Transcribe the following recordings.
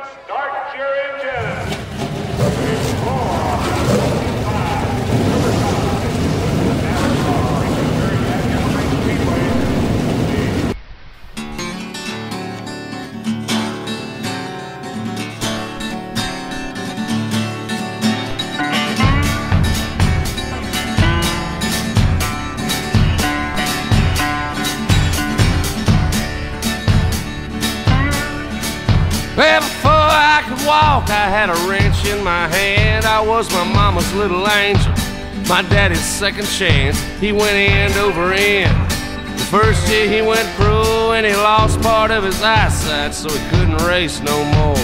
start your engines. Well, before I could walk, I had a wrench in my hand. I was my mama's little angel, my daddy's second chance. He went end over end. The first year he went pro and he lost part of his eyesight, so he couldn't race no more.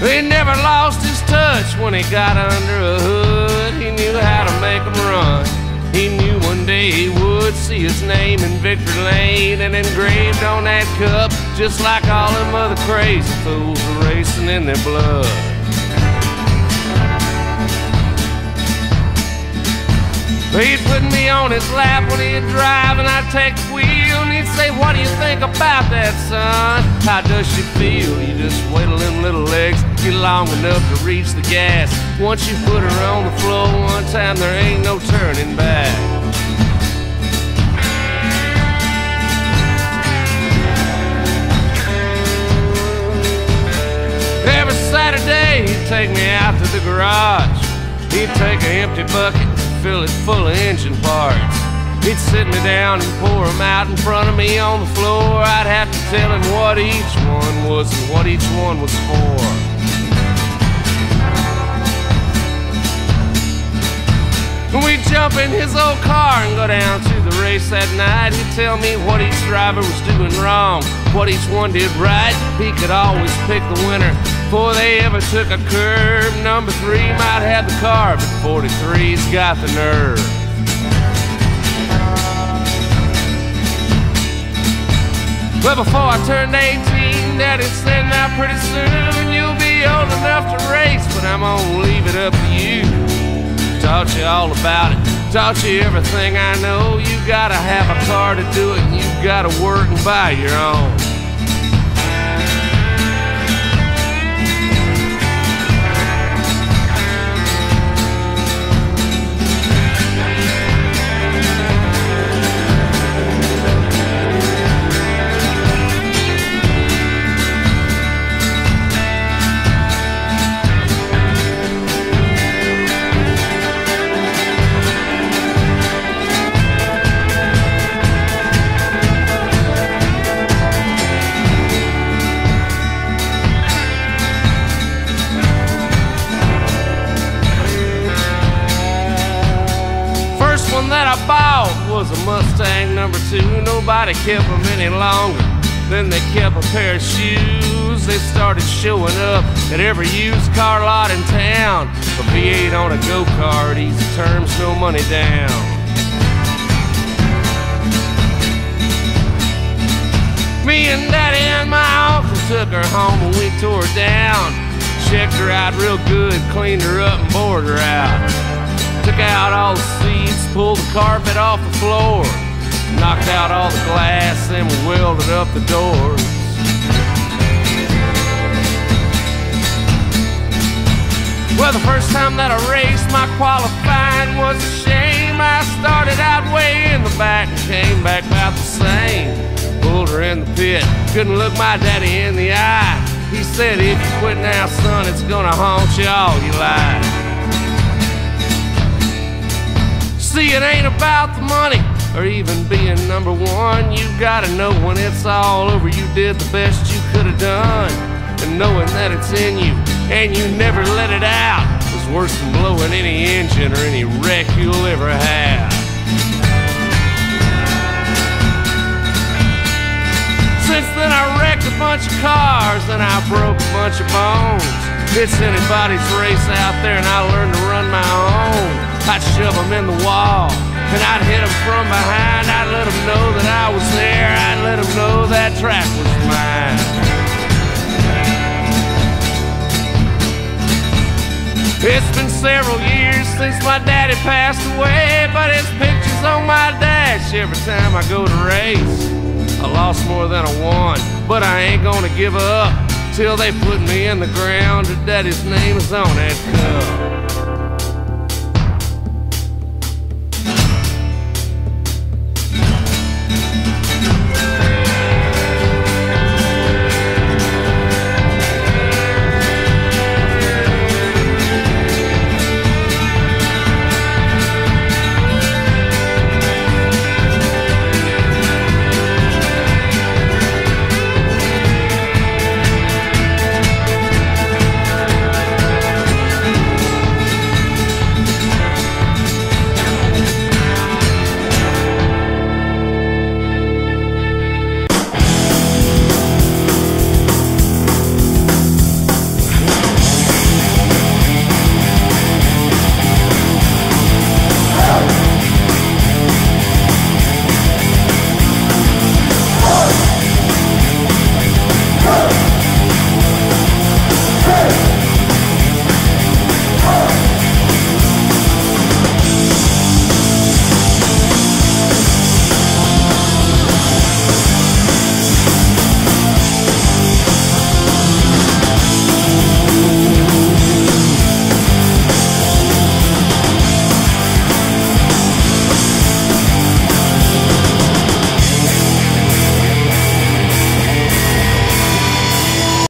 He never lost his touch when he got under a hood. He knew how to make 'em run. He knew one day he would see his name in victory lane and engraved on that cup, just like all them other crazy fools are racing in their blood. He'd put me on his lap when he'd drive and I'd take the wheel, and he'd say, "What do you think about that, son? How does she feel? You just wiggle them little legs, get long enough to reach the gas. Once you put her on the floor one time, there ain't no turning back." Every Saturday he'd take me out to the garage. He'd take an empty bucket, fill it full of engine parts. He'd sit me down and pour them out in front of me on the floor. I'd have to tell him what each one was and what each one was for. We'd jump in his old car and go down to the race that night. He'd tell me what each driver was doing wrong, what each one did right. He could always pick the winner before they ever took a curve. Number 3 might have the car, but 43's got the nerve. Well, before I turned 18, Daddy said, "Now pretty soon you'll be old enough to race, but I'm gonna leave it up to you." Taught you all about it, taught you everything I know. You gotta have a car to do it, and you gotta work and buy your own. That I bought was a Mustang number 2. Nobody kept them any longer than they kept a pair of shoes. They started showing up at every used car lot in town. A V8 on a go-kart, easy terms, no money down. Me and Daddy and my uncle took her home and we tore her down. Checked her out real good, cleaned her up and bored her out. Took out all the seats, pulled the carpet off the floor, knocked out all the glass, and we welded up the doors. Well, the first time that I raced, my qualifying was a shame. I started out way in the back and came back about the same. Pulled her in the pit, couldn't look my daddy in the eye. He said, "If you quit now, son, it's gonna haunt you all your life." See, it ain't about the money or even being number 1. You gotta know when it's all over, you did the best you could have done. And knowing that it's in you and you never let it out is worse than blowing any engine or any wreck you'll ever have. Since then I wrecked a bunch of cars and I broke a bunch of bones. It's anybody's race out there and I learned to run my own. I'd shove them in the wall, and I'd hit them from behind. I'd let them know that I was there. I'd let them know that track was mine. It's been several years since my daddy passed away, but his picture's on my dash every time I go to race. I lost more than I won, but I ain't gonna give up till they put me in the ground. Her daddy's name is on that cup.